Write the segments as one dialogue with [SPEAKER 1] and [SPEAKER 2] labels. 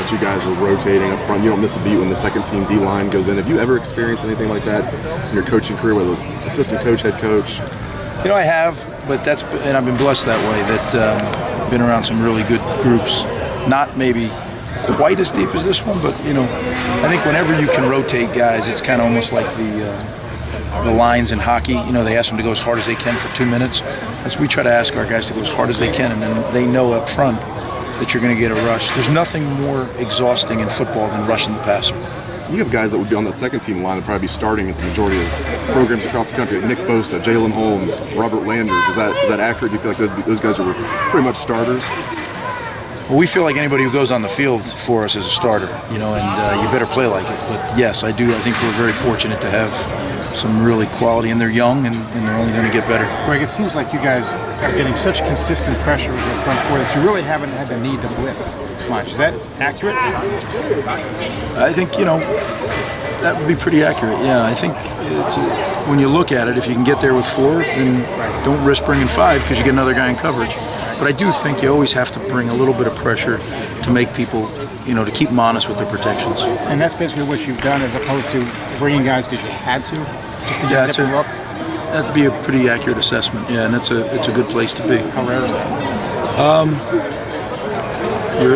[SPEAKER 1] that you guys are rotating up front. You don't miss a beat when the second team D-line goes in. Have you ever experienced anything like that in your coaching career, whether it was assistant coach, head coach?
[SPEAKER 2] I have, but and I've been blessed that way, that I've been around some really good groups. Not maybe quite as deep as this one, but, I think whenever you can rotate guys, it's kind of almost like the lines in hockey. They ask them to go as hard as they can for 2 minutes. As we try to ask our guys to go as hard as they can, and then they know up front that you're going to get a rush. There's nothing more exhausting in football than rushing the passer.
[SPEAKER 1] You have guys that would be on that second team line and probably be starting at the majority of programs across the country. Nick Bosa, Jalen Holmes, Robert Landers. Is that accurate? Do you feel like those guys are pretty much starters?
[SPEAKER 2] Well, we feel like anybody who goes on the field for us is a starter, and you better play like it. But yes, I do. I think we're very fortunate to have some really quality, and they're young, and they're only going to get better.
[SPEAKER 3] Greg, it seems like you guys are getting such consistent pressure with your front four that you really haven't had the need to blitz much. Is that accurate?
[SPEAKER 2] I think, that would be pretty accurate. Yeah, I think when you look at it, if you can get there with 4, then don't risk bringing 5 because you get another guy in coverage. But I do think you always have to bring a little bit of pressure to make people, to keep them honest with their protections.
[SPEAKER 3] And that's basically what you've done as opposed to bringing guys because you had to, just to get a different look?
[SPEAKER 2] That'd be a pretty accurate assessment, yeah, and it's a good place to be.
[SPEAKER 3] How rare is that?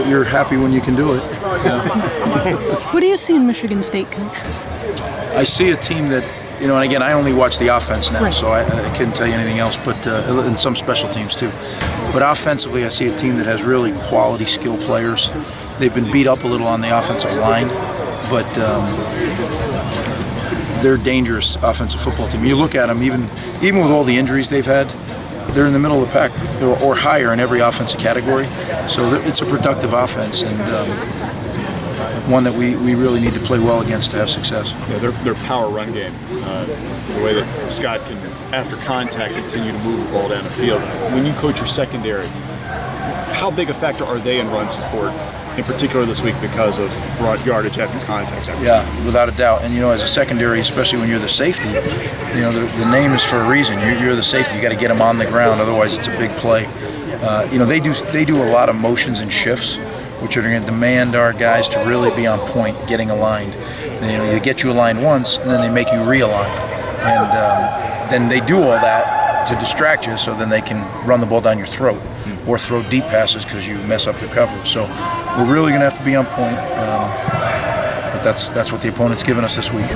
[SPEAKER 2] You're happy when you can do it. Yeah.
[SPEAKER 4] What do you see in Michigan State, Coach?
[SPEAKER 2] I see a team that, and again, I only watch the offense now, so I couldn't tell you anything else, but and some special teams too. But offensively, I see a team that has really quality skill players. They've been beat up a little on the offensive line, but they're a dangerous offensive football team. You look at them, even with all the injuries they've had, they're in the middle of the pack or higher in every offensive category. So it's a productive offense, and one that we really need to play well against to have success.
[SPEAKER 5] Yeah, their power run game, the way that Scott can, after contact, continue to move the ball down the field. When you coach your secondary, how big a factor are they in run support, in particular this week because of yardage after contact?
[SPEAKER 2] Yeah, without a doubt. And, as a secondary, especially when you're the safety, the name is for a reason. You're the safety. You got to get them on the ground, otherwise it's a big play. They do a lot of motions and shifts, which are going to demand our guys to really be on point, getting aligned. They get you aligned once, and then they make you realign. And then they do all that to distract you, so then they can run the ball down your throat or throw deep passes because you mess up your coverage. So we're really going to have to be on point. But that's what the opponent's given us this week.